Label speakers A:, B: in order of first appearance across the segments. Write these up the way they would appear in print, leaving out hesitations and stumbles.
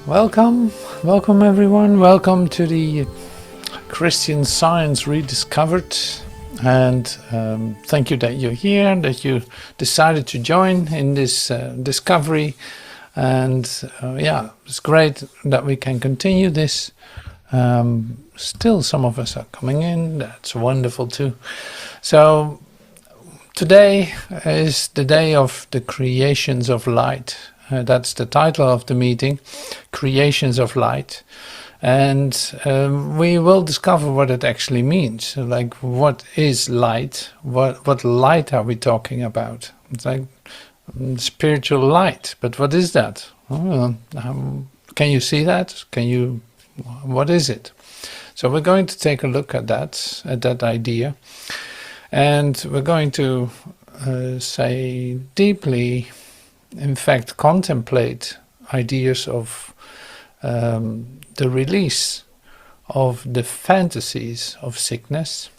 A: Welcome, welcome everyone. Welcome to the Christian Science Rediscovered. And thank you that you're here, that you decided to join in this discovery. And yeah, it's great that we can continue this. Still, some of us are coming in. That's wonderful too. So today is the day of the creations of light. That's the title of the meeting, Creations of Light. And we will discover what it actually means. Like, what is light? What light are we talking about? It's like spiritual light, but what is that? Can you see that? What is it? So we're going to take a look at that idea. And we're going to say deeply, in fact, contemplate ideas of the release of the fantasies of sickness.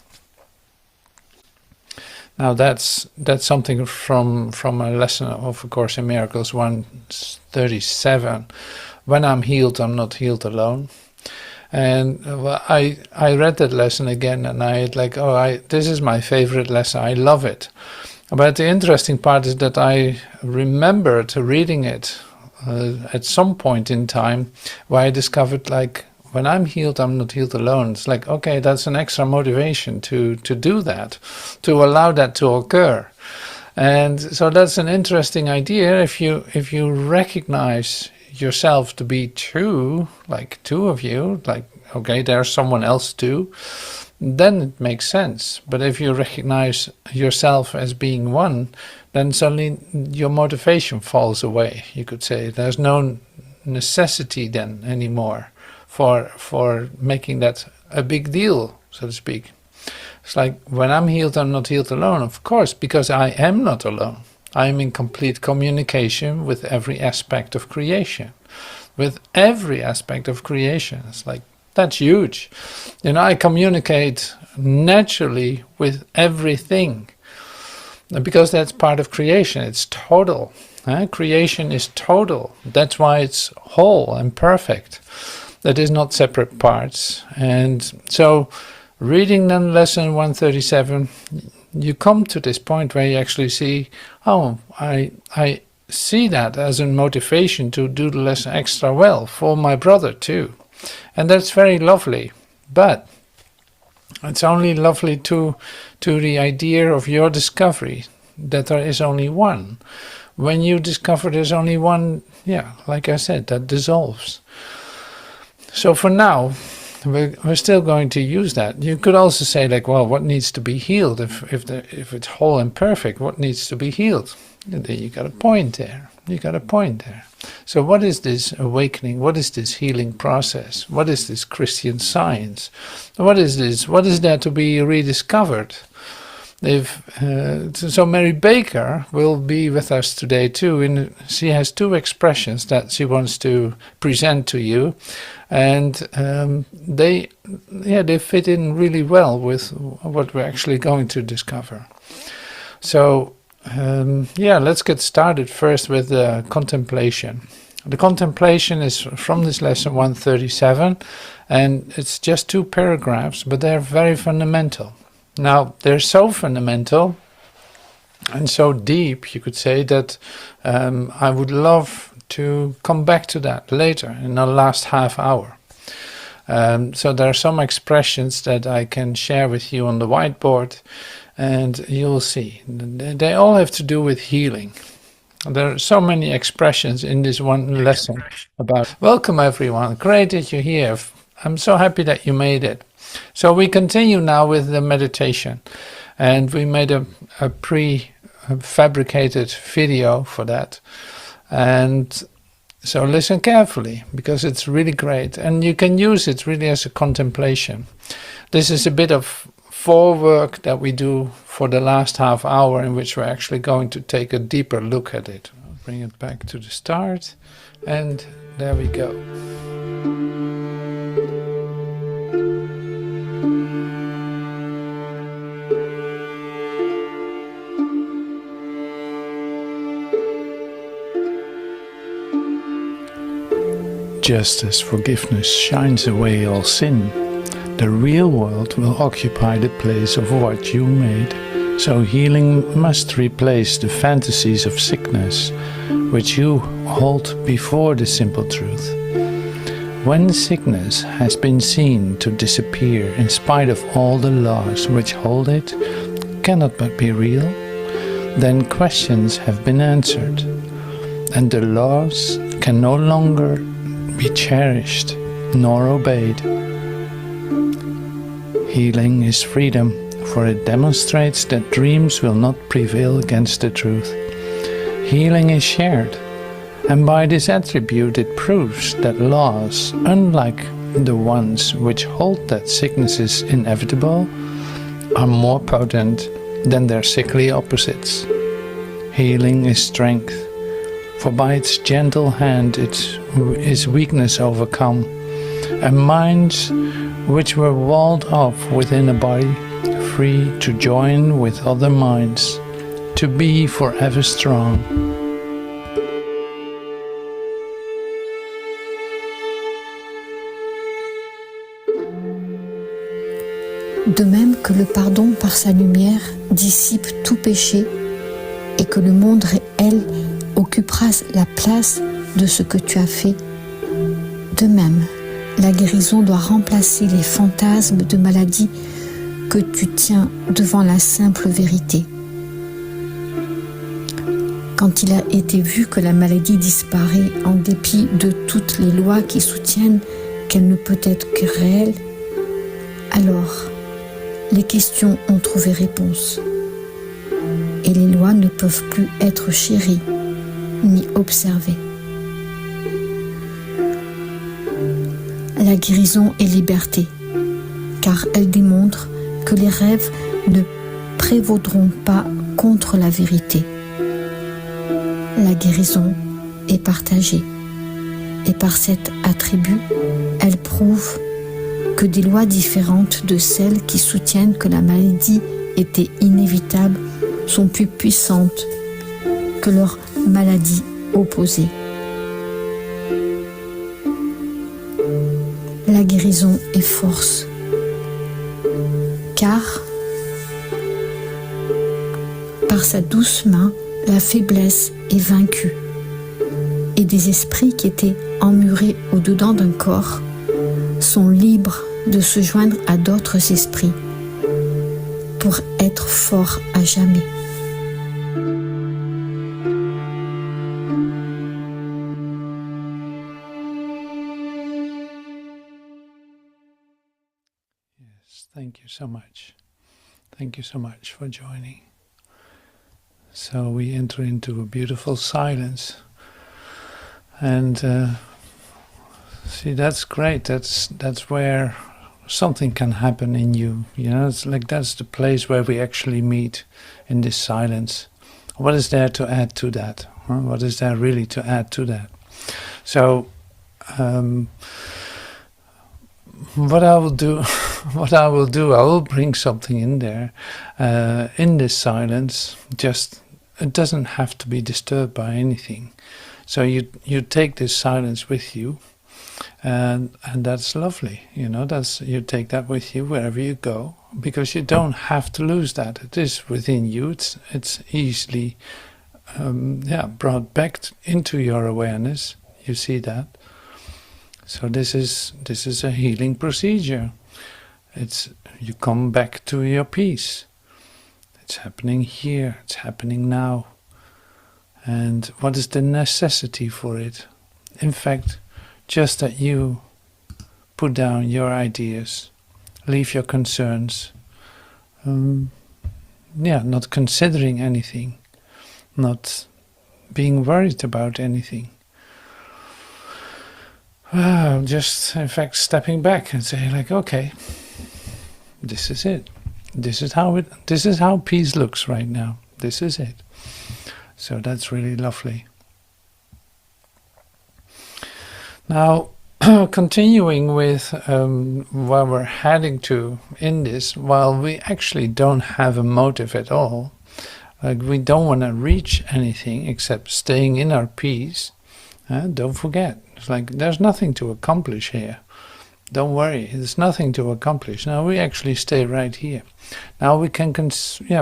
A: Now that's something from a lesson of A Course in Miracles 137. When I'm healed, I'm not healed alone. And I read that lesson again, and I had like, this is my favorite lesson. I love it. But the interesting part is that I remembered reading it at some point in time where I discovered, like, when I'm healed, I'm not healed alone. It's like, okay, that's an extra motivation to do that, to allow that to occur. And so that's an interesting idea. If you recognize yourself to be two, like two of you, like, okay, there's someone else too, then it makes sense. But if you recognize yourself as being one, then suddenly your motivation falls away, you could say. There's no necessity then anymore for making that a big deal, so to speak. It's like, when I'm healed, I'm not healed alone. Of course, because I am not alone. I am in complete communication with every aspect of creation. With every aspect of creation. It's like, that's huge. I communicate naturally with everything. Because that's part of creation. It's total. Creation is total. That's why it's whole and perfect. That is not separate parts. And so, reading then lesson 137, you come to this point where you actually see, I see that as a motivation to do the lesson extra well for my brother too. And that's very lovely. But it's only lovely to the idea of your discovery that there is only one. When you discover there's only one, like I said, that dissolves. So for now, we're still going to use that. You could also say, like, well, what needs to be healed? If it's whole and perfect, what needs to be healed? And then you got a point there. So what is this awakening? What is this healing process? What is this Christian science? What is this? What is there to be rediscovered? So Mary Baker will be with us today too, and she has two expressions that she wants to present to you, and they fit in really well with what we're actually going to discover. So let's get started first with the contemplation. The contemplation is from this lesson 137, and it's just 2 paragraphs, but they're very fundamental. Now, they're so fundamental and so deep, you could say, that I would love to come back to that later in the last half hour. So there are some expressions that I can share with you on the whiteboard, and you'll see. They all have to do with healing. There are so many expressions in this one lesson about. Welcome everyone, great that you're here. I'm so happy that you made it. So we continue now with the meditation, and we made a pre-fabricated video for that. And so listen carefully, because it's really great, and you can use it really as a contemplation. This is a bit of forework that we do for the last half hour, in which we're actually going to take a deeper look at it. I'll bring it back to the start, and there we go. Just as forgiveness shines away all sin, the real world will occupy the place of what you made. So healing must replace the fantasies of sickness, which you hold before the simple truth. When sickness has been seen to disappear in spite of all the laws which hold it, cannot but be real, then questions have been answered, and the laws can no longer be cherished nor obeyed. Healing is freedom, for it demonstrates that dreams will not prevail against the truth. Healing is shared, and by this attribute it proves that laws, unlike the ones which hold that sickness is inevitable, are more potent than their sickly opposites. Healing is strength, for by its gentle hand is weakness overcome, and minds which were walled off within a body, free to join with other minds, to be forever strong.
B: De même que le pardon par sa lumière dissipe tout péché et que le monde réel occupera la place de ce que tu as fait, de même, la guérison doit remplacer les fantasmes de maladie que tu tiens devant la simple vérité. Quand il a été vu que la maladie disparaît en dépit de toutes les lois qui soutiennent qu'elle ne peut être que réelle, alors les questions ont trouvé réponse et les lois ne peuvent plus être chéries ni observées. La guérison est liberté, car elle démontre que les rêves ne prévaudront pas contre la vérité. La guérison est partagée, et par cet attribut, elle prouve que des lois différentes de celles qui soutiennent que la maladie était inévitable sont plus puissantes que leur maladie opposée. La guérison est force, car par sa douce main, la faiblesse est vaincue, et des esprits qui étaient emmurés au-dedans d'un corps sont libres de se joindre à d'autres esprits pour être forts à jamais.
A: Yes, thank you so much. Thank you so much for joining. So we enter into a beautiful silence, and see, that's great. That's where something can happen in you. You know, it's like that's the place where we actually meet in this silence. What is there to add to that? Huh? What is there really to add to that? So, what I will do, I will bring something in there, in this silence. Just it doesn't have to be disturbed by anything. So you take this silence with you. And that's lovely, you know, you take that with you wherever you go, because you don't have to lose that. It is within you. It's easily brought back into your awareness. You see that. So this is a healing procedure. You come back to your peace. It's happening here. It's happening now. And what is the necessity for it? In fact, just that you put down your ideas, leave your concerns, not considering anything, not being worried about anything. Just, in fact, stepping back and saying, like, okay, this is it. This is how peace looks right now. This is it. So that's really lovely. Now, continuing with where we're heading to in this, while we actually don't have a motive at all, like we don't want to reach anything except staying in our peace, Don't forget, it's like there's nothing to accomplish here. Don't worry, there's nothing to accomplish. Now we actually stay right here. Now we can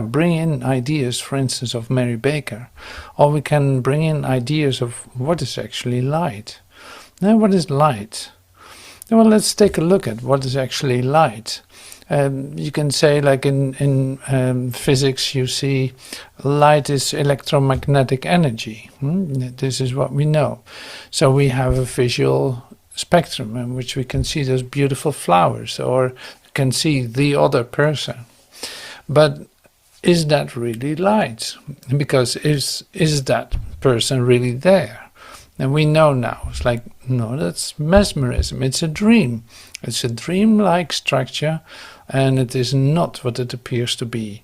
A: bring in ideas, for instance, of Mary Baker, or we can bring in ideas of what is actually light. Now, what is light? Well, let's take a look at what is actually light. You can say, like in physics, you see light is electromagnetic energy. This is what we know. So we have a visual spectrum in which we can see those beautiful flowers, or can see the other person. But is that really light? Because is that person really there? And we know now, it's like, no, that's mesmerism. It's a dream. It's a dream-like structure, and it is not what it appears to be.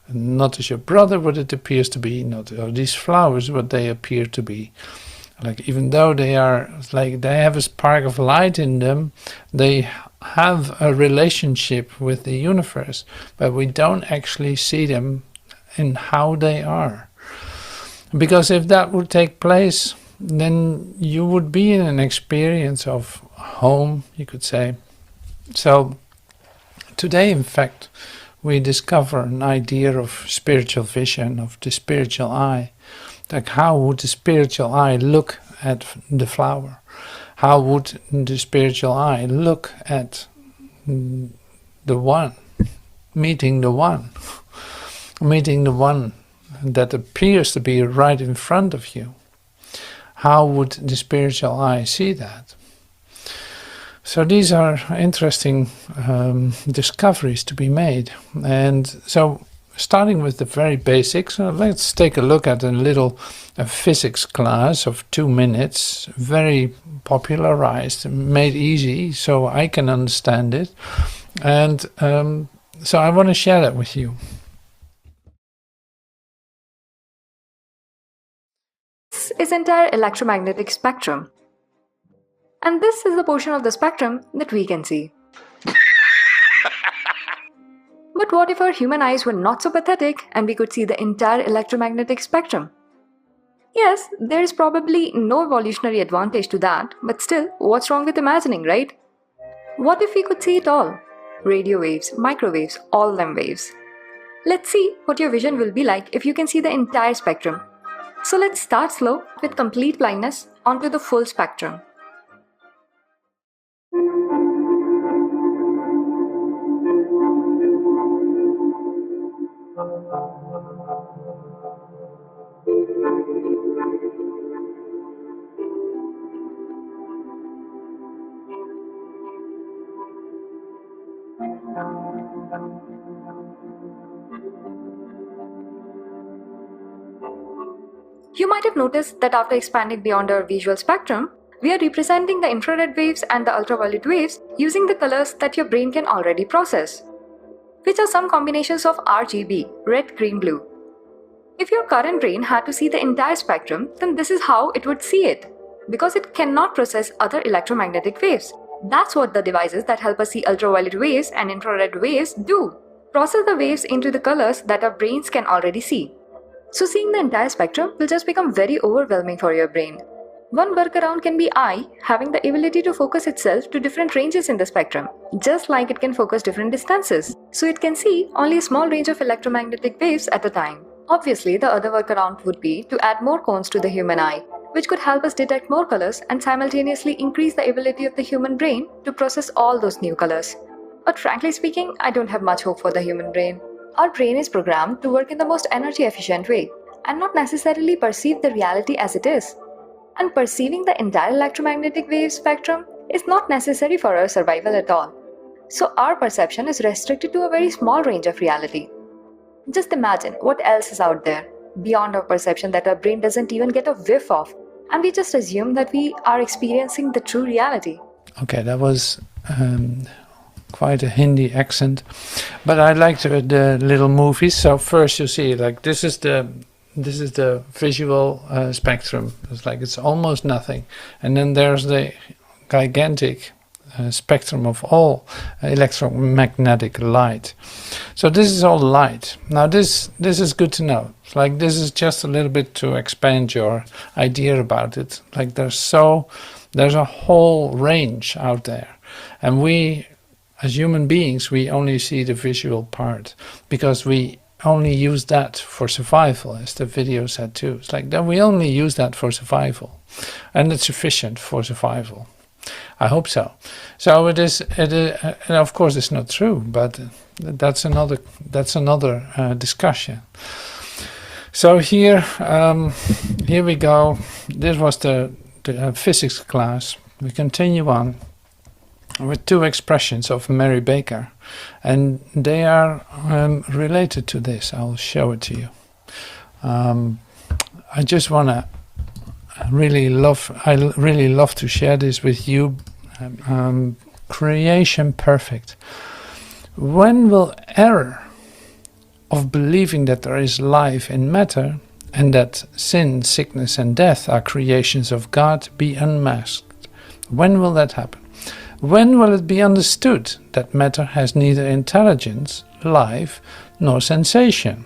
A: Not as your brother what it appears to be, not these flowers what they appear to be. Like, even though they are, like, they have a spark of light in them, they have a relationship with the universe, but we don't actually see them in how they are. Because if that would take place, then you would be in an experience of home, you could say. So today, in fact, we discover an idea of spiritual vision, of the spiritual eye. Like, how would the spiritual eye look at the flower? How would the spiritual eye look at the one, meeting the one that appears to be right in front of you? How would the spiritual eye see that? So these are interesting discoveries to be made. And so, starting with the very basics, let's take a look at a little physics class of 2 minutes, very popularized, made easy so I can understand it. And so I want to share that with you.
C: This is entire electromagnetic spectrum. And this is the portion of the spectrum that we can see. But what if our human eyes were not so pathetic and we could see the entire electromagnetic spectrum? Yes, there is probably no evolutionary advantage to that, but still, what's wrong with imagining, right? What if we could see it all? Radio waves, microwaves, all them waves. Let's see what your vision will be like if you can see the entire spectrum. So let's start slow with complete blindness onto the full spectrum. You might have noticed that after expanding beyond our visual spectrum, we are representing the infrared waves and the ultraviolet waves using the colors that your brain can already process, which are some combinations of RGB, red, green, blue. If your current brain had to see the entire spectrum, then this is how it would see it, because it cannot process other electromagnetic waves. That's what the devices that help us see ultraviolet waves and infrared waves do, process the waves into the colors that our brains can already see. So seeing the entire spectrum will just become very overwhelming for your brain. One workaround can be eye having the ability to focus itself to different ranges in the spectrum, just like it can focus different distances, so it can see only a small range of electromagnetic waves at a time. Obviously, the other workaround would be to add more cones to the human eye, which could help us detect more colors and simultaneously increase the ability of the human brain to process all those new colors. But frankly speaking, I don't have much hope for the human brain. Our brain is programmed to work in the most energy efficient way and not necessarily perceive the reality as it is. And perceiving the entire electromagnetic wave spectrum is not necessary for our survival at all. So our perception is restricted to a very small range of reality. Just imagine what else is out there beyond our perception that our brain doesn't even get a whiff of, and we just assume that we are experiencing the true reality.
A: Okay, that was quite a Hindi accent, but I liked the little movies. So first you see, like, this is the visual spectrum. It's like it's almost nothing, and then there's the gigantic spectrum of all electromagnetic light. So this is all light. Now this is good to know. Like, this is just a little bit to expand your idea about it. Like, there's a whole range out there, and we as human beings, we only see the visual part because we only use that for survival, as the video said too. It's like that we only use that for survival, and it's sufficient for survival. I hope so. So it is, and of course it's not true, but that's another discussion. So here we go. This was the physics class. We continue on with two expressions of Mary Baker, and they are related to this. I'll show it to you. I just want to I really love to share this with you. Creation perfect. When will error of believing that there is life in matter and that sin, sickness and death are creations of God be unmasked? When will that happen? When will it be understood that matter has neither intelligence, life, nor sensation,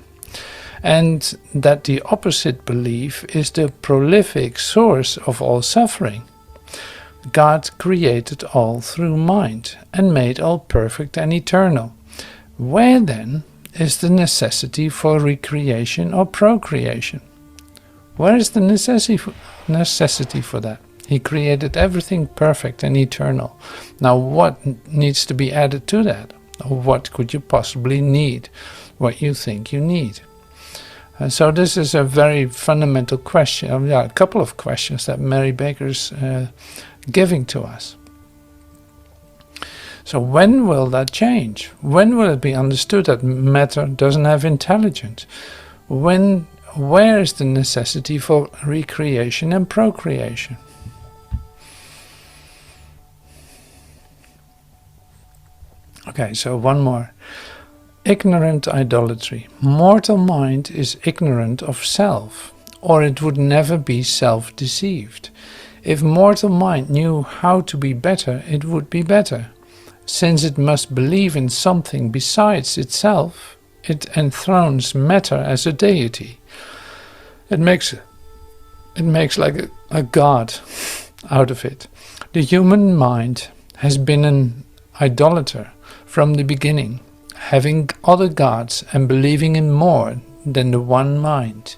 A: and that the opposite belief is the prolific source of all suffering? God created all through mind and made all perfect and eternal. Where then is the necessity for recreation or procreation? Where is the necessity for that? He created everything perfect and eternal. Now what needs to be added to that? Or what could you possibly need? What you think you need? So this is a very fundamental question. A couple of questions that Mary Baker's giving to us. So when will that change? When will it be understood that matter doesn't have intelligence? Where is the necessity for recreation and procreation? Okay, so one more. Ignorant idolatry. Mortal mind is ignorant of self, or it would never be self-deceived. If mortal mind knew how to be better, it would be better. Since it must believe in something besides itself, it enthrones matter as a deity. It makes like a god out of it. The human mind has been an idolater from the beginning, having other gods and believing in more than the one mind.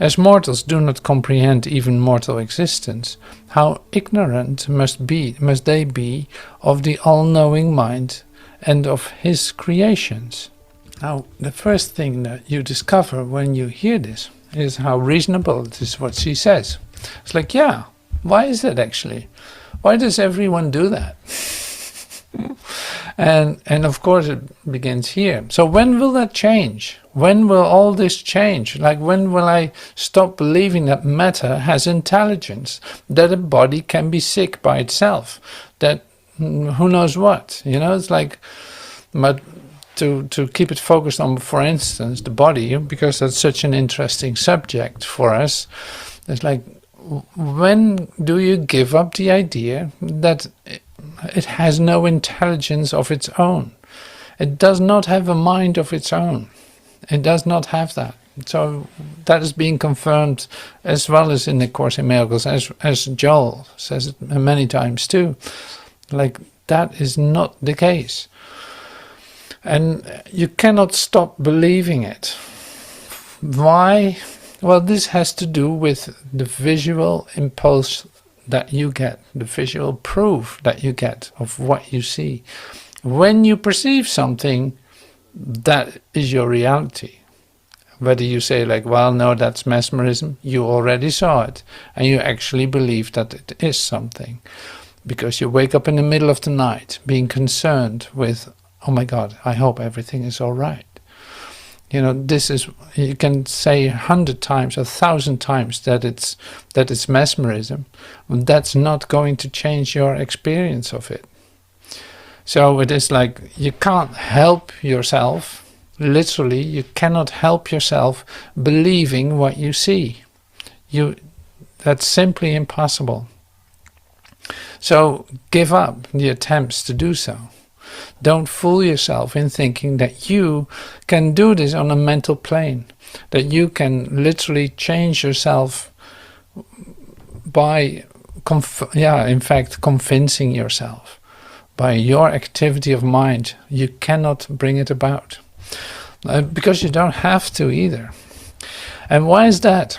A: As mortals do not comprehend even mortal existence, how ignorant must they be of the all-knowing mind and of his creations? Now, the first thing that you discover when you hear this is how reasonable it is what she says. It's like, yeah, why is that actually? Why does everyone do that? And of course it begins here. So when will that change? When will all this change? Like, when will I stop believing that matter has intelligence, that a body can be sick by itself, that who knows what? You know, it's like, but to keep it focused on, for instance, the body, because that's such an interesting subject for us. It's like, when do you give up the idea that it has no intelligence of its own? It does not have a mind of its own. It does not have that. So that is being confirmed as well as in the Course in Miracles, as Joel says it many times too. Like, that is not the case. And you cannot stop believing it. Why? Well, this has to do with the visual impulse that you get, the visual proof that you get of what you see. When you perceive something, that is your reality. Whether you say like, well, no, that's mesmerism, you already saw it, and you actually believe that it is something. Because you wake up in the middle of the night being concerned with, oh my God, I hope everything is all right. You know, this is, you can say 100 times, 1,000 times that it's mesmerism. That's not going to change your experience of it. So it is like, you can't help yourself, literally, you cannot help yourself believing what you see. That's simply impossible. So give up the attempts to do so. Don't fool yourself in thinking that you can do this on a mental plane, that you can literally change yourself by, in fact, convincing yourself. By your activity of mind, you cannot bring it about. Because you don't have to either. And why is that?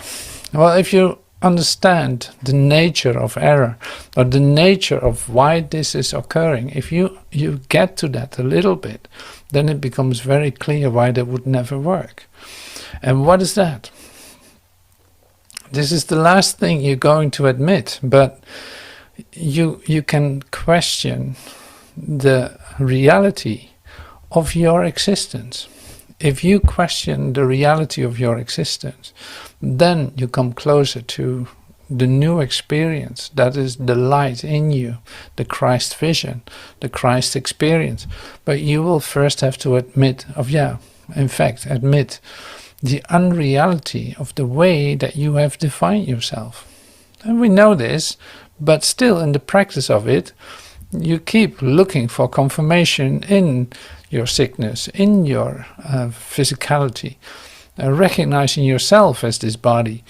A: Well, if you understand the nature of error, or the nature of why this is occurring, if you get to that a little bit, then it becomes very clear why that would never work. And what is that? This is the last thing you're going to admit, but you can question the reality of your existence. If you question the reality of your existence, then you come closer to the new experience that is the light in you, the Christ vision, the Christ experience. But you will first have to admit the unreality of the way that you have defined yourself. And we know this, but still in the practice of it, you keep looking for confirmation in your sickness, in your physicality, recognizing yourself as this body,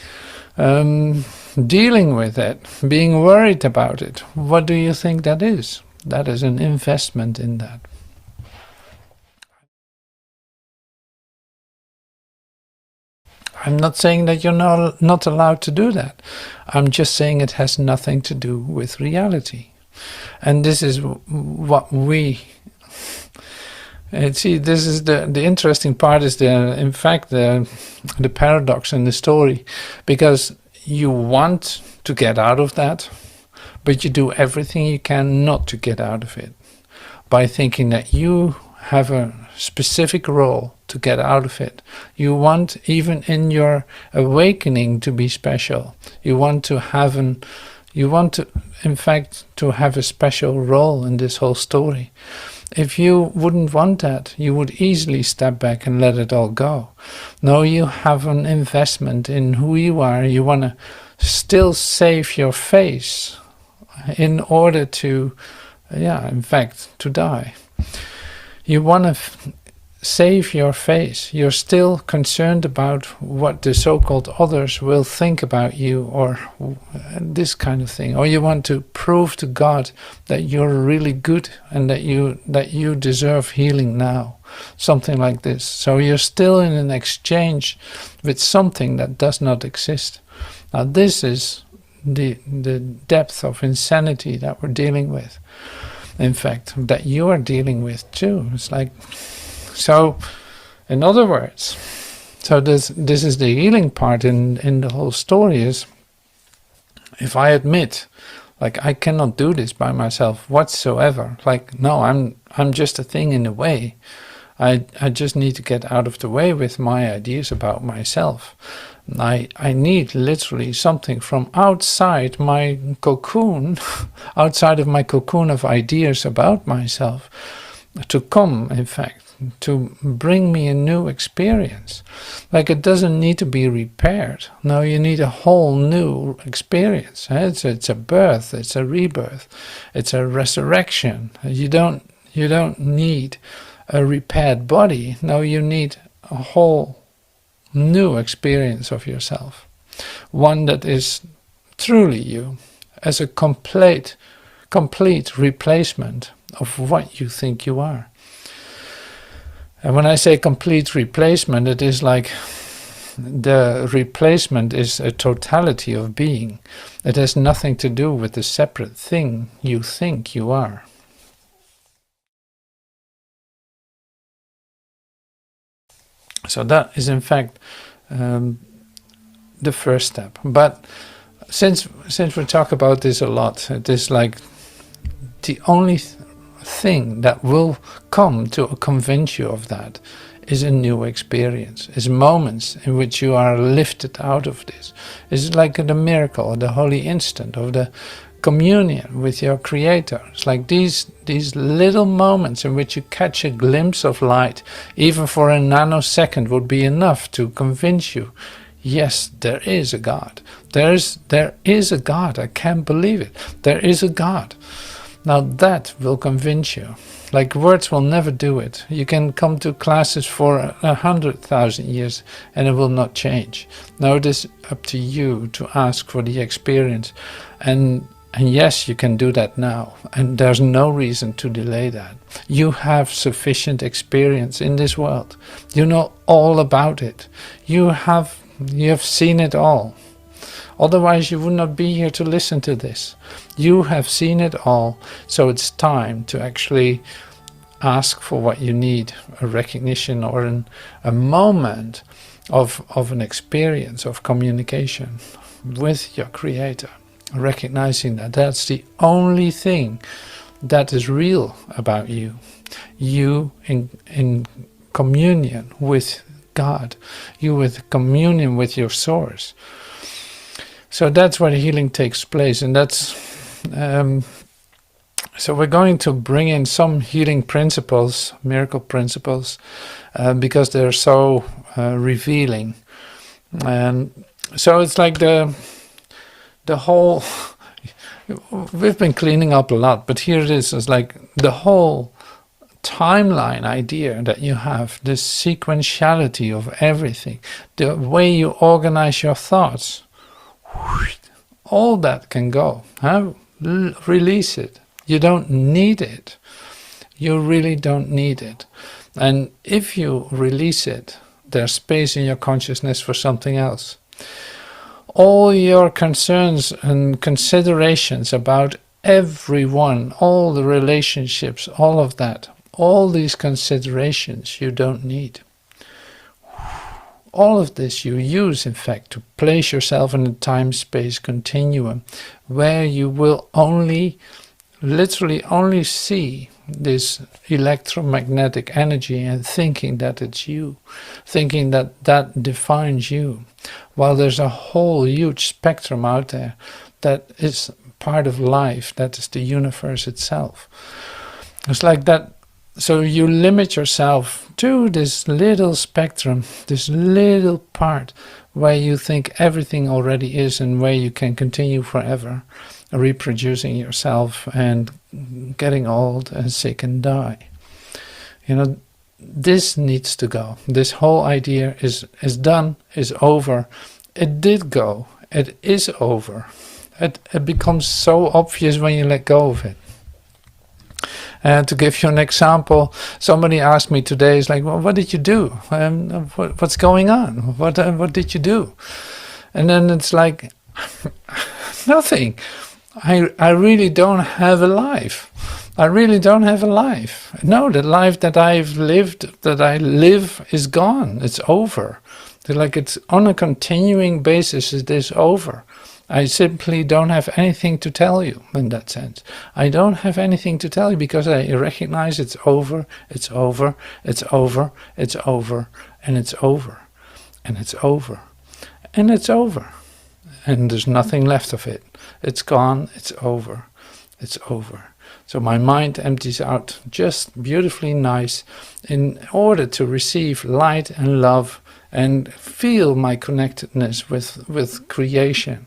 A: dealing with it, being worried about it. What do you think that is? That is an investment in that. I'm not saying that you're not allowed to do that. I'm just saying it has nothing to do with reality. And this is what we... see, this is the interesting part is in fact the paradox in the story, because you want to get out of that, but you do everything you can not to get out of it, by thinking that you have a specific role to get out of it. You want, even in your awakening, to be special. You want to in fact to have a special role in this whole story. If you wouldn't want that, you would easily step back and let it all go. No, you have an investment in who you are. You want to still save your face in order to, in fact, to die. You want to save your face. You're still concerned about what the so-called others will think about you, or this kind of thing. Or you want to prove to God that you're really good and that you deserve healing now. Something like this. So you're still in an exchange with something that does not exist. Now this is the depth of insanity that we're dealing with. In fact, that you are dealing with too. It's like, so in other words, so this is the healing part in the whole story, is if I admit, like, I cannot do this by myself whatsoever. Like, no, I'm just a thing in the way. I just need to get out of the way with my ideas about myself. I need literally something from outside my cocoon, outside of my cocoon of ideas about myself, to come, in fact, to bring me a new experience. Like, it doesn't need to be repaired. No, you need a whole new experience. It's a birth, it's a rebirth, it's a resurrection. You don't need a repaired body. No, you need a whole new experience of yourself, one that is truly you, as a complete replacement of what you think you are. And when I say complete replacement, it is like the replacement is a totality of being. It has nothing to do with the separate thing you think you are. So that is in fact the first step. But since we talk about this a lot, it is like the only thing that will come to convince you of that is a new experience, is moments in which you are lifted out of this. It's like the miracle, the holy instant of the communion with your Creator. It's like these little moments in which you catch a glimpse of light, even for a nanosecond, would be enough to convince you, yes, there is a God. There is a God. I can't believe it. There is a God. Now that will convince you. Like words will never do it. You can come to classes for 100,000 years and it will not change. Now it is up to you to ask for the experience. And yes, you can do that now. And there's no reason to delay that. You have sufficient experience in this world. You know all about it. You have seen it all. Otherwise you would not be here to listen to this. You have seen it all, so it's time to actually ask for what you need, a recognition or a moment of an experience of communication with your Creator, recognizing that that's the only thing that is real about you. You in communion with God, you with communion with your source. So that's where the healing takes place, and that's so we're going to bring in some healing principles, miracle principles, because they're so revealing. And so it's like the whole, we've been cleaning up a lot, but here it is. It's like the whole timeline idea that you have, this sequentiality of everything, the way you organize your thoughts, all that can go. Release it. You don't need it. You really don't need it. And if you release it, there's space in your consciousness for something else. All your concerns and considerations about everyone, all the relationships, all of that, all these considerations you don't need. All of this you use, in fact, to place yourself in a time-space continuum where you will literally only see this electromagnetic energy and thinking that it's you, thinking that that defines you, while there's a whole huge spectrum out there that is part of life, that is the universe itself. It's like that. So you limit yourself to this little spectrum, this little part where you think everything already is and where you can continue forever reproducing yourself and getting old and sick and die. You know, this needs to go. This whole idea is done, is over. It did go. It is over. It becomes so obvious when you let go of it. And to give you an example, somebody asked me today, it's like, well, what did you do? What's going on? What did you do? And then it's like, nothing. I really don't have a life. I really don't have a life. No, the life that I've lived, that I live, is gone. It's over. Like it's on a continuing basis, it is over. I simply don't have anything to tell you in that sense. I don't have anything to tell you because I recognize it's over, it's over, it's over, it's over, and it's over, and it's over, and it's over. And there's nothing left of it. It's gone, it's over, it's over. So my mind empties out just beautifully nice in order to receive light and love and feel my connectedness with creation.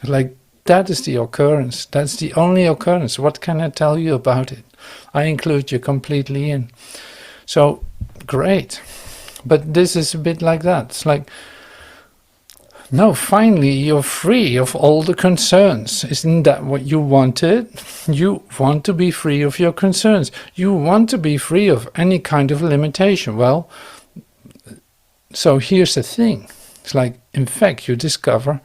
A: Like that is the occurrence. That's the only occurrence. What can I tell you about it? I include you completely in. So great. But this is a bit like that. It's like, no, finally you're free of all the concerns. Isn't that what you wanted? You want to be free of your concerns. You want to be free of any kind of limitation. Well, so here's the thing. It's like, in fact, you discover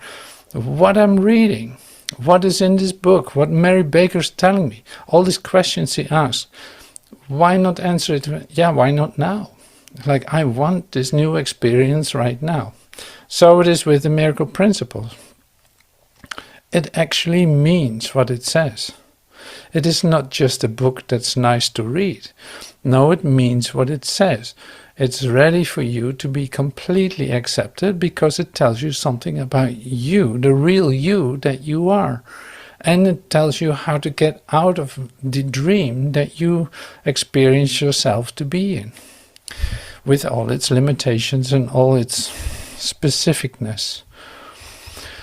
A: what I'm reading, what is in this book, what Mary Baker's telling me, all these questions she asks. Why not answer it? Yeah, why not now? Like, I want this new experience right now. So it is with the miracle principles. It actually means what it says. It is not just a book that's nice to read. No, it means what it says. It's ready for you to be completely accepted because it tells you something about you, the real you that you are. And it tells you how to get out of the dream that you experience yourself to be in, with all its limitations and all its specificness.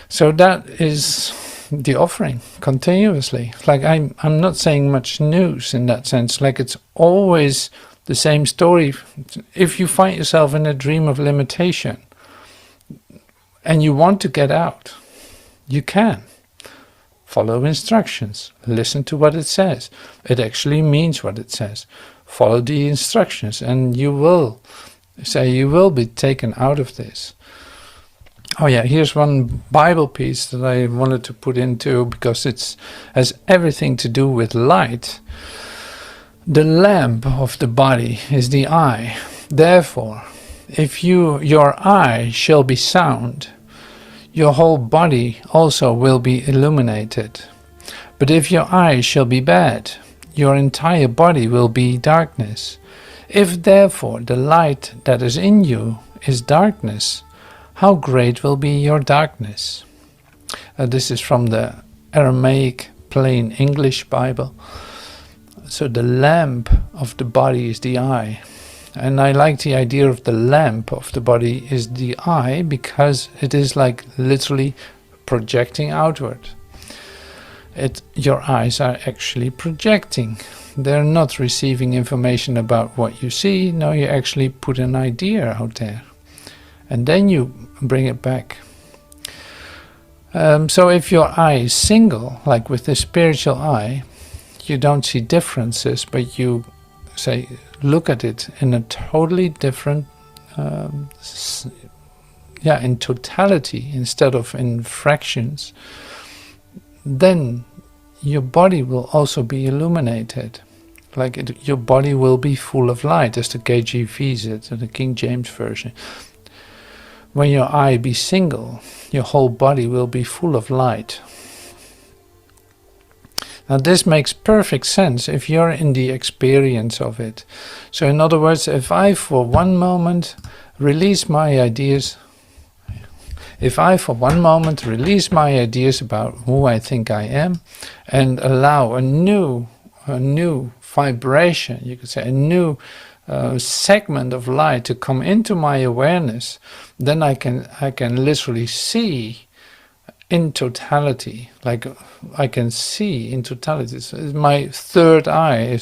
A: So that is the offering continuously. Like I'm not saying much news in that sense. Like it's always the same story. If you find yourself in a dream of limitation and you want to get out, you can. Follow instructions. Listen to what it says. It actually means what it says. Follow the instructions and you will be taken out of this. Oh yeah, here's one Bible piece that I wanted to put into because it has everything to do with light. The lamp of the body is the eye. Therefore, if your eye shall be sound, your whole body also will be illuminated. But if your eye shall be bad, your entire body will be darkness. If therefore the light that is in you is darkness, how great will be your darkness? This is from the Aramaic Plain English Bible. So the lamp of the body is the eye. And I like the idea of the lamp of the body is the eye because it is like literally projecting outward. Your eyes are actually projecting. They're not receiving information about what you see. No, you actually put an idea out there. And then you bring it back. So if your eye is single, like with the spiritual eye, you don't see differences, but you say, look at it in a totally different, in totality instead of in fractions, then your body will also be illuminated. Like your body will be full of light, as the KJV said, the King James Version. When your eye be single, your whole body will be full of light. Now this makes perfect sense if you're in the experience of it. So in other words, if I for one moment release my ideas about who I think I am and allow a new vibration, you could say a new segment of light to come into my awareness, then I can literally see in totality. Like I can see in totality. My third eye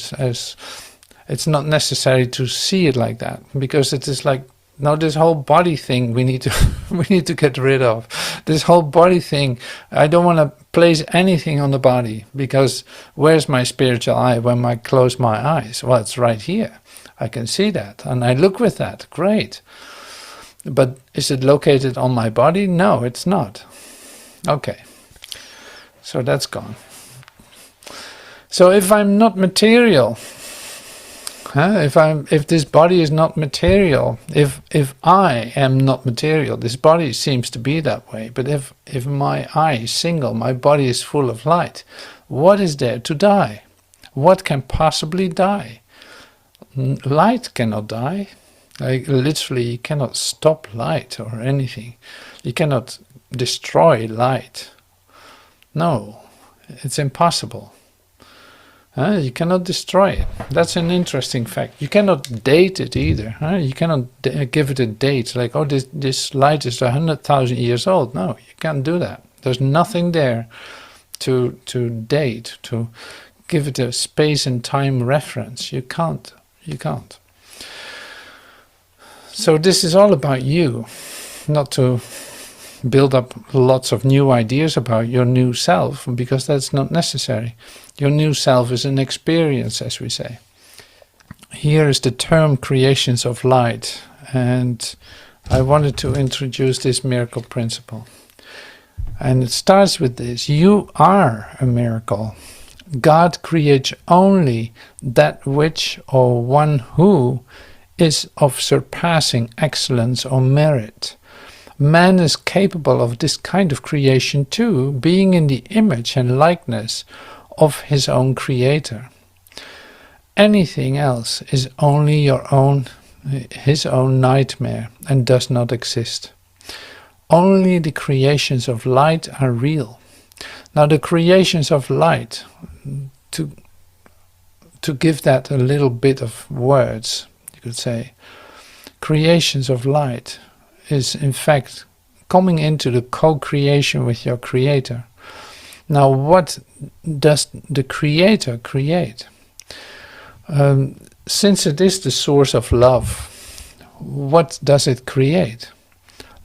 A: it's not necessary to see it like that, because it is like, no, this whole body thing we need to get rid of. This whole body thing, I don't want to place anything on the body, because where's my spiritual eye when I close my eyes? Well, it's right here. I can see that and I look with that. Great. But is it located on my body? No, it's not. Okay. So that's gone. So if I'm not material, if this body is not material, if I am not material, this body seems to be that way. But if my eye is single, my body is full of light, what is there to die? What can possibly die? Light cannot die. Like literally, you cannot stop light or anything. You cannot destroy light. No, it's impossible. You cannot destroy it. That's an interesting fact. You cannot date it either. You cannot give it a date, like, oh, this light is 100,000 years old. No, you can't do that. There's nothing there to date, to give it a space and time reference. You can't. So this is all about you, not to build up lots of new ideas about your new self, because that's not necessary. Your new self is an experience, as we say. Here is the term creations of light, and I wanted to introduce this miracle principle. And it starts with this: you are a miracle. God creates only that which or one who is of surpassing excellence or merit. Man is capable of this kind of creation too, being in the image and likeness of his own creator. Anything else is only his own nightmare and does not exist. Only the creations of light are real. Now the creations of light, to give that a little bit of words, you could say, creations of light is in fact coming into the co-creation with your creator. Now, what does the creator create? Since it is the source of love, what does it create?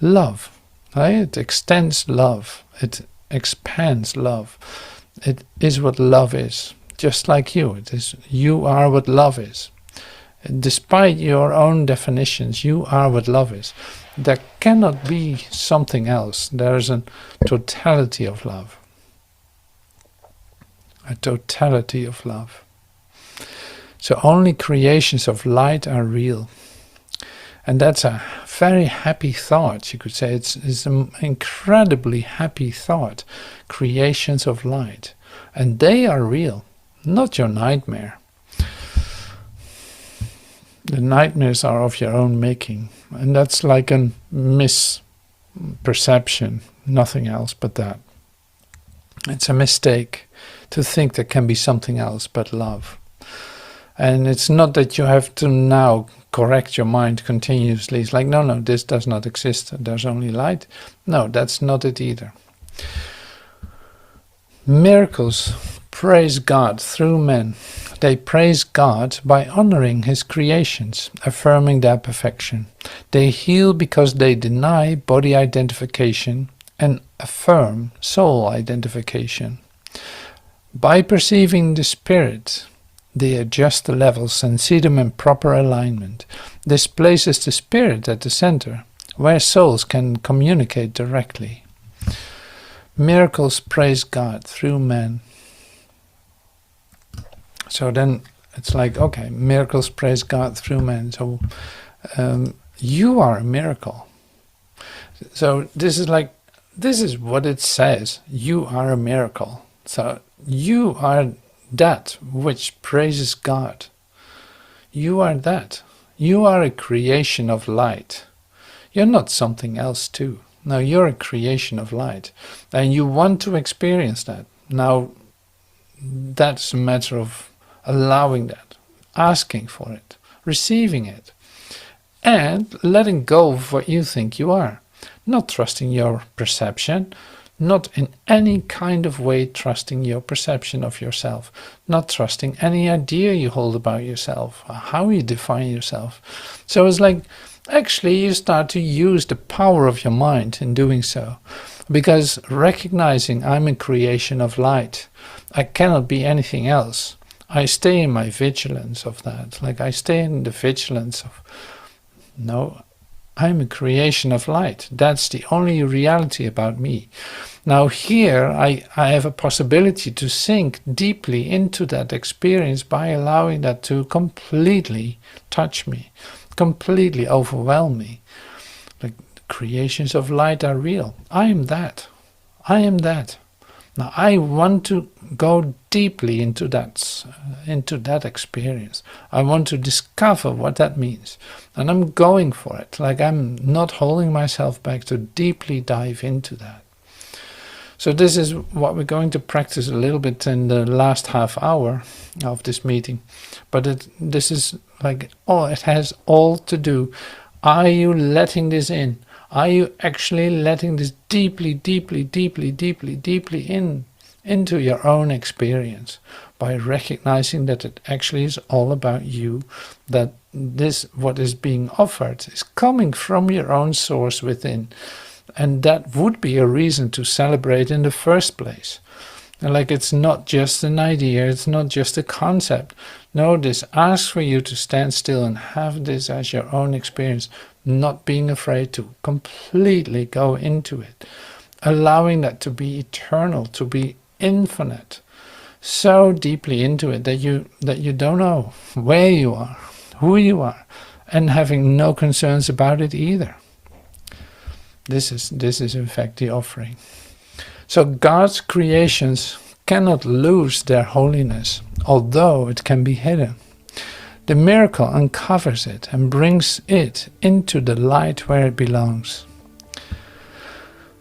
A: Love. Right? It extends love. It expands love. It is what love is. Just like you. It is. You are what love is. Despite your own definitions, you are what love is. There cannot be something else. There is a totality of love. A totality of love. So only creations of light are real. And that's a very happy thought, you could say. It's an incredibly happy thought. Creations of light. And they are real, not your nightmare. The nightmares are of your own making. And that's like a misperception, nothing else but that. It's a mistake to think there can be something else but love. And it's not that you have to now correct your mind continuously. It's like, no, this does not exist. There's only light. No, that's not it either. Miracles praise God through men. They praise God by honoring His creations, affirming their perfection. They heal because they deny body identification and affirm soul identification. By perceiving the spirit, they adjust the levels and see them in proper alignment. This places the spirit at the center, where souls can communicate directly. Miracles praise God through men. So then it's like, okay, miracles praise God through men. So you are a miracle. So this is what it says. You are a miracle. So you are that which praises God. You are that. You are a creation of light. You're not something else too. No, you're a creation of light. And you want to experience that. Now, that's a matter of allowing that, asking for it, receiving it, and letting go of what you think you are. Not trusting your perception, not in any kind of way trusting your perception of yourself, not trusting any idea you hold about yourself, or how you define yourself. So it's like, actually you start to use the power of your mind in doing so. Because recognizing I'm a creation of light, I cannot be anything else. I stay in my vigilance of that. Like I stay in the vigilance of, no, I'm a creation of light. That's the only reality about me. Now here I have a possibility to sink deeply into that experience by allowing that to completely touch me, completely overwhelm me. Like creations of light are real. I am that. I am that. Now I want to go deeply into that experience. I want to discover what that means. And I'm going for it. Like I'm not holding myself back to deeply dive into that. So this is what we're going to practice a little bit in the last half hour of this meeting. But this is like, it has all to do. Are you letting this in? Are you actually letting this deeply, deeply, deeply, deeply, deeply into your own experience by recognizing that it actually is all about you, that this, what is being offered, is coming from your own source within. And that would be a reason to celebrate in the first place. And like it's not just an idea, it's not just a concept. No, this asks for you to stand still and have this as your own experience, not being afraid to completely go into it, allowing that to be eternal, to be infinite, so deeply into it that you don't know where you are, who you are, and having no concerns about it either. This is in fact the offering. So God's creations cannot lose their holiness, although it can be hidden. The miracle uncovers it and brings it into the light where it belongs.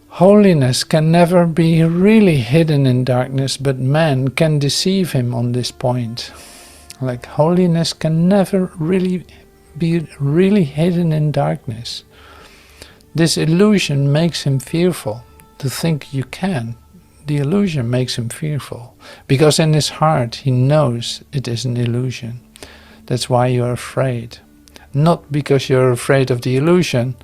A: Holiness can never be really hidden in darkness, but man can deceive him on this point. Like holiness can never really be hidden in darkness. This illusion makes him fearful. To think you can, the illusion makes him fearful. Because in his heart he knows it is an illusion. That's why you're afraid. Not because you're afraid of the illusion.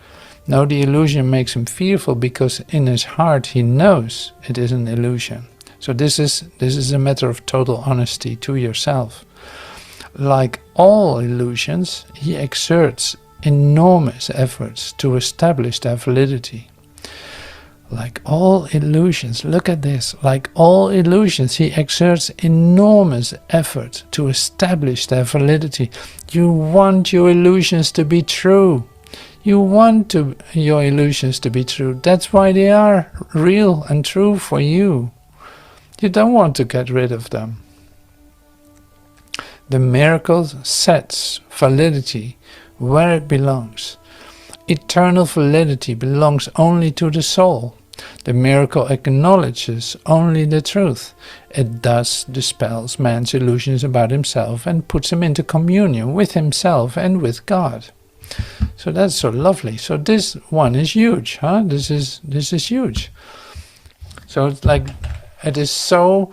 A: No, the illusion makes him fearful because in his heart he knows it is an illusion. So this is a matter of total honesty to yourself. Like all illusions, he exerts enormous efforts to establish their validity. Like all illusions, look at this, like all illusions, he exerts enormous effort to establish their validity. You want your illusions to be true. You want your illusions to be true. That's why they are real and true for you. You don't want to get rid of them. The miracle sets validity where it belongs. Eternal validity belongs only to the soul. The miracle acknowledges only the truth. It thus dispels man's illusions about himself and puts him into communion with himself and with God. So that's so lovely. So this one is huge, huh? This is huge. So it's like it is so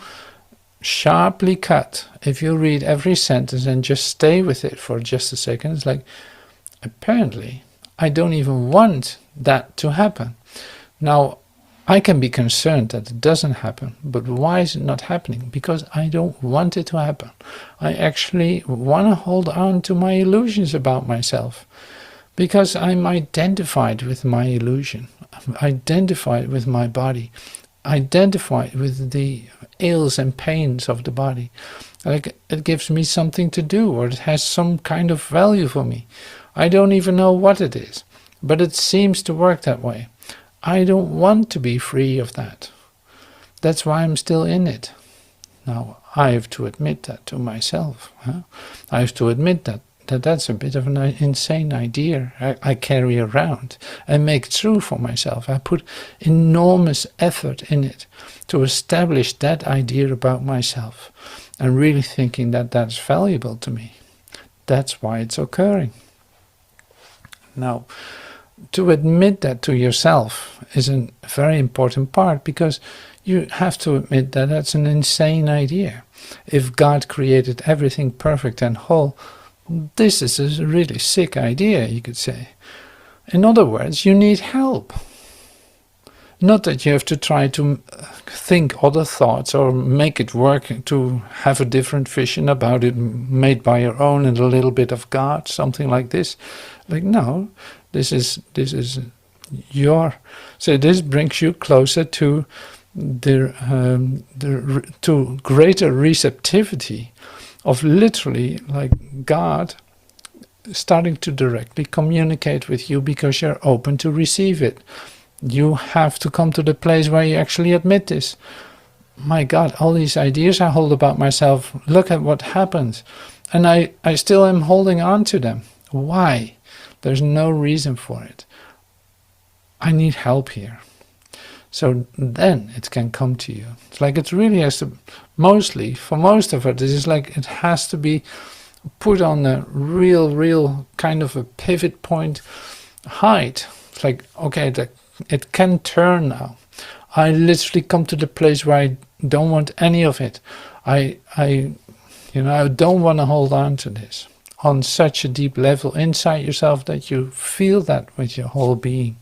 A: sharply cut. If you read every sentence and just stay with it for just a second, it's like, apparently I don't even want that to happen. Now, I can be concerned that it doesn't happen, but why is it not happening? Because I don't want it to happen. I actually want to hold on to my illusions about myself, because I'm identified with my illusion, I'm identified with my body, identified with the ails and pains of the body. Like it gives me something to do, or it has some kind of value for me. I don't even know what it is, but it seems to work that way. I don't want to be free of that. That's why I'm still in it. Now, I have to admit that to myself. Huh? I have to admit that's a bit of an insane idea I carry around and make true for myself. I put enormous effort in it to establish that idea about myself and really thinking that that's valuable to me. That's why it's occurring. Now, to admit that to yourself is a very important part, because you have to admit that that's an insane idea. If God created everything perfect and whole, this is a really sick idea, you could say. In other words, you need help. Not that you have to try to think other thoughts or make it work to have a different vision about it made by your own and a little bit of God, something like this. Like, no, this is your. So this brings you closer to to greater receptivity of literally like God starting to directly communicate with you because you're open to receive it. You have to come to the place where you actually admit this. My God, all these ideas I hold about myself, look at what happens. And I still am holding on to them. Why? There's no reason for it. I need help here. So then it can come to you. It's like it really has to, mostly, for most of it is like it has to be put on a real kind of a pivot point height. It's like, okay, it can turn now. I literally come to the place where I don't want any of it. I don't want to hold on to this on such a deep level inside yourself that you feel that with your whole being.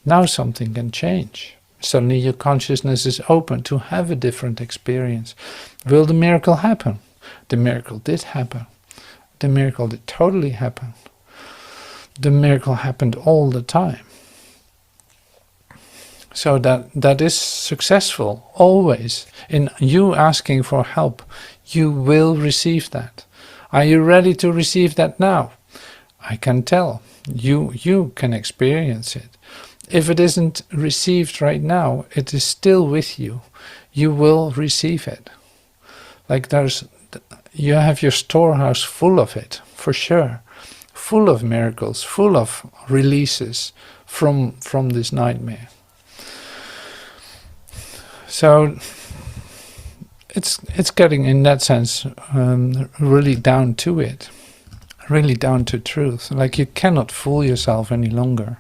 A: Now something can change. Suddenly your consciousness is open to have a different experience. Will the miracle happen? The miracle did happen. The miracle did totally happen. The miracle happened all the time. So that is successful, always. In you asking for help, you will receive that. Are you ready to receive that now? I can tell. You can experience it. If it isn't received right now, it is still with you. You will receive it. Like you have your storehouse full of it, for sure. Full of miracles, full of releases from this nightmare. So it's getting, in that sense, really down to it, really down to truth. Like you cannot fool yourself any longer.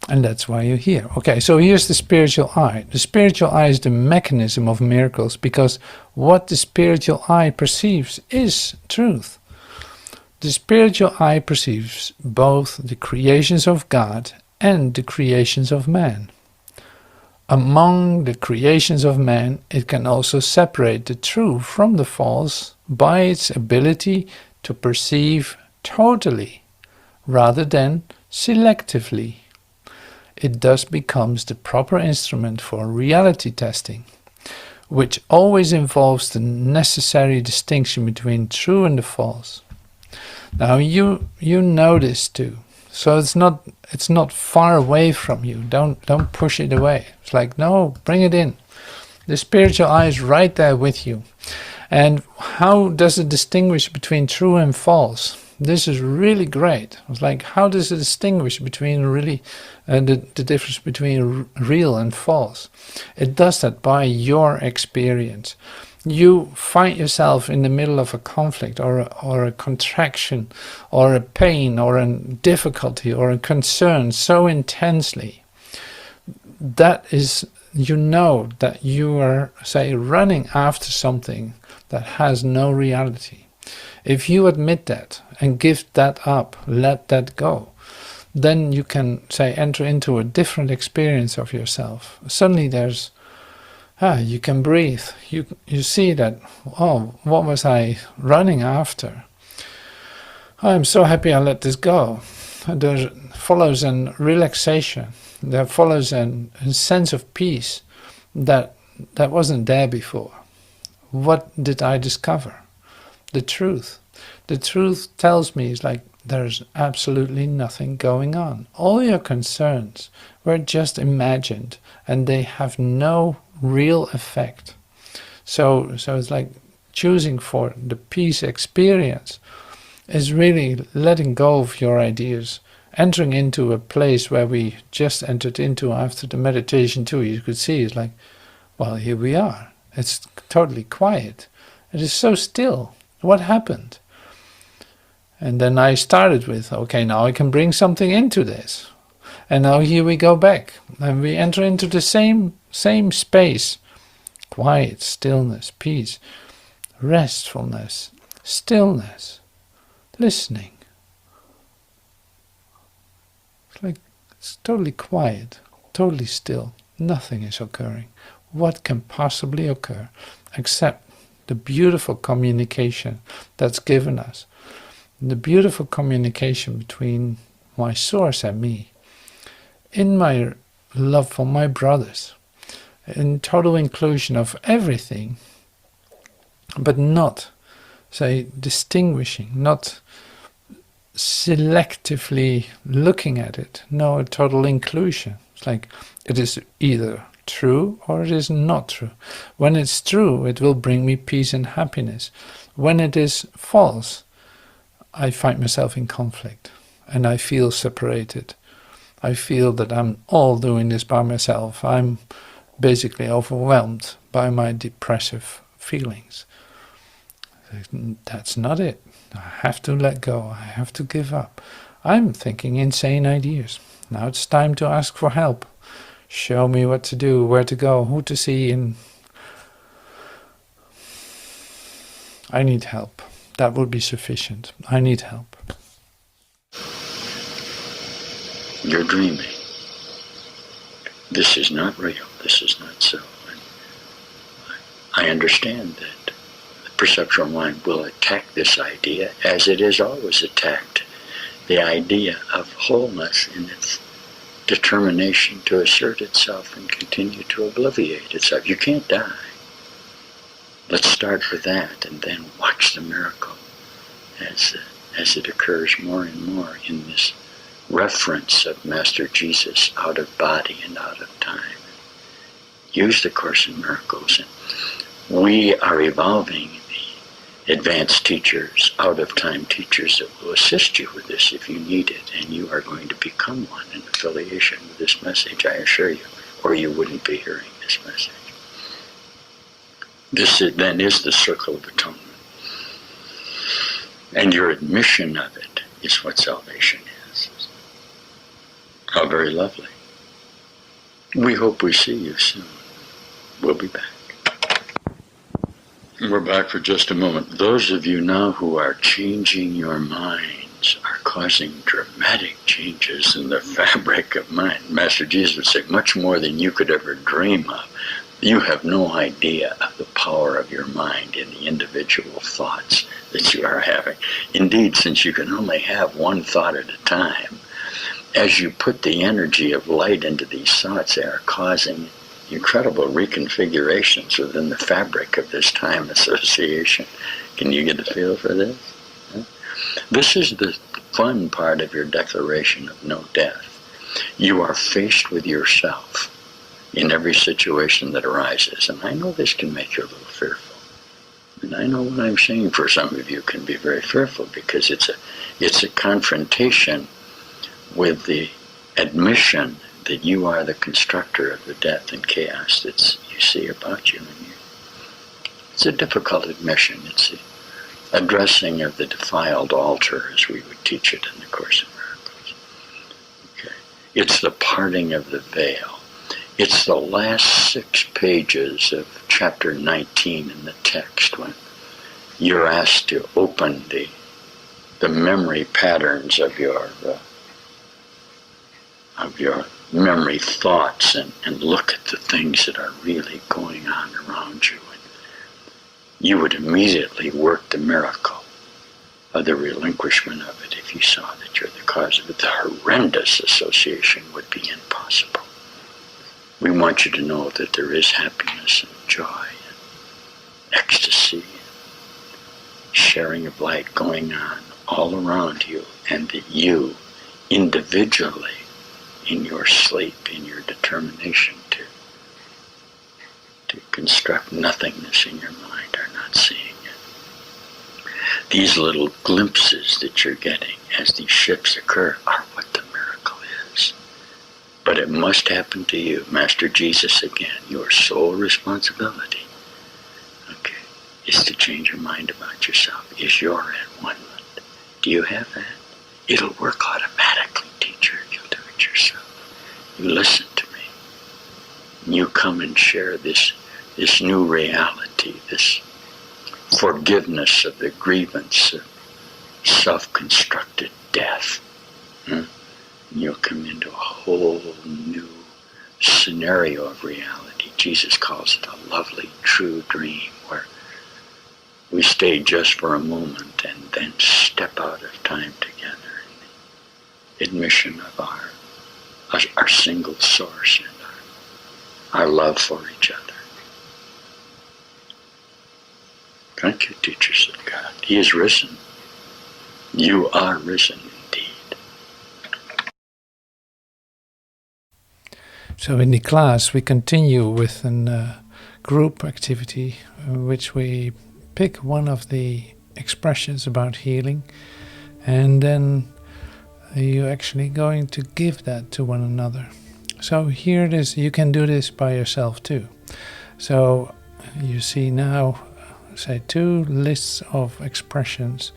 A: And that's why you're here. Okay, so here's the spiritual eye. The spiritual eye is the mechanism of miracles, because what the spiritual eye perceives is truth. The spiritual eye perceives both the creations of God and the creations of man. Among the creations of man, it can also separate the true from the false by its ability to perceive totally rather than selectively. It thus becomes the proper instrument for reality testing, which always involves the necessary distinction between true and the false. Now you know this too, so it's not far away from you. Don't push it away. It's like, no, bring it in. The spiritual eye is right there with you. And how does it distinguish between true and false? This is really great. It's like, how does it distinguish between really the difference between real and false? It does that by your experience. You find yourself in the middle of a conflict or a contraction or a pain or a difficulty or a concern so intensely. That is, you know that you are, say, running after something that has no reality. If you admit that and give that up, let that go, then you can, say, enter into a different experience of yourself. Suddenly there's, you can breathe. You see that, oh, what was I running after? I'm so happy I let this go. There follows a relaxation. There follows a sense of peace that wasn't there before. What did I discover? The truth. The truth tells me, it's like, there's absolutely nothing going on. All your concerns were just imagined and they have no real effect. So it's like choosing for the peace experience is really letting go of your ideas, entering into a place where we just entered into after the meditation too. You could see it's like, well, here we are. It's totally quiet. It is so still. What happened? And then I started with, okay, now I can bring something into this. And now here we go back. And we enter into the same space. Quiet, stillness, peace, restfulness, stillness, listening. It's like, it's totally quiet, totally still. Nothing is occurring. What can possibly occur except the beautiful communication that's given us? The beautiful communication between my source and me, in my love for my brothers, in total inclusion of everything, but not, say, distinguishing, not selectively looking at it. No, a total inclusion. It's like, it is either true or it is not true. When it's true, it will bring me peace and happiness. When it is false, I find myself in conflict and I feel separated. I feel that I'm all doing this by myself. I'm basically overwhelmed by my depressive feelings. That's not it. I have to let go. I have to give up. I'm thinking insane ideas. Now it's time to ask for help. Show me what to do, where to go, who to see, and I need help. That would be sufficient. I need help.
D: You're dreaming. This is not real. This is not so. And I understand that the perceptual mind will attack this idea as it has always attacked the idea of wholeness in its determination to assert itself and continue to obliviate itself. You can't die. Let's start with that and then watch the miracle as it occurs more and more in this reference of Master Jesus out of body and out of time. Use the Course in Miracles. And we are evolving the advanced teachers, out-of-time teachers that will assist you with this if you need it, and you are going to become one in affiliation with this message, I assure you, or you wouldn't be hearing this message. This then is the circle of atonement. And your admission of it is what salvation is. How very lovely. We hope we see you soon. We'll be back. We're back for just a moment. Those of you now who are changing your minds are causing dramatic changes in the fabric of mind. Master Jesus would say, much more than you could ever dream of. You have no idea of the power of your mind in the individual thoughts that you are having. Indeed, since you can only have one thought at a time, as you put the energy of light into these thoughts, they are causing incredible reconfigurations within the fabric of this time association. Can you get a feel for this? Huh? This is the fun part of your declaration of no death. You are faced with yourself in every situation that arises. And I know this can make you a little fearful. And I know what I'm saying for some of you can be very fearful, because it's a confrontation with the admission that you are the constructor of the death and chaos that you see about you. And it's a difficult admission. It's the addressing of the defiled altar, as we would teach it in the Course in Miracles. Okay. It's the parting of the veil. It's the last 6 pages of chapter 19 in the text, when you're asked to open the memory patterns of your memory thoughts and look at the things that are really going on around you. And you would immediately work the miracle of the relinquishment of it if you saw that you're the cause of it. The horrendous association would be impossible. We want you to know that there is happiness and joy and ecstasy and sharing of light going on all around you, and that you individually, in your sleep, in your determination to construct nothingness in your mind, are not seeing it. These little glimpses that you're getting as these shifts occur are what the miracle is. But it must happen to you. Master Jesus, again, your sole responsibility, okay, is to change your mind about yourself. Is your at-one-ment. Do you have that? It'll work automatically, teacher, if you'll do it yourself. You listen to me. You come and share this new reality, this forgiveness of the grievance of self-constructed death. You'll come into a whole new scenario of reality. Jesus calls it a lovely, true dream, where we stay just for a moment and then step out of time together in the admission of our single source and our love for each other. Thank you, teachers of God. He is risen. You are risen indeed.
A: So in the class we continue with a group activity in which we pick one of the expressions about healing, and then you're actually going to give that to one another. So here it is. You can do this by yourself too. So you see now, say, 2 lists of expressions.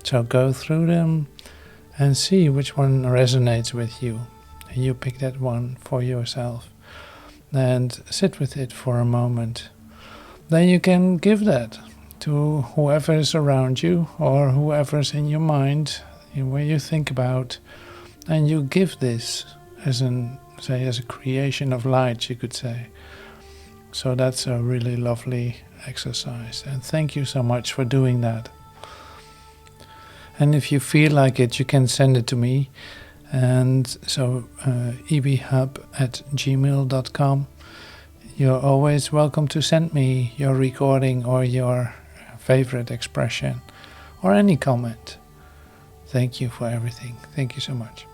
A: So go through them and see which one resonates with you. And you pick that one for yourself and sit with it for a moment. Then you can give that to whoever is around you or whoever's in your mind, where you think about, and you give this as a creation of light, you could say. So that's a really lovely exercise, and thank you so much for doing that. And if you feel like it, you can send it to me, and so ebhub@gmail.com. You're always welcome to send me your recording or your favorite expression or any comment. Thank you for everything. Thank you so much.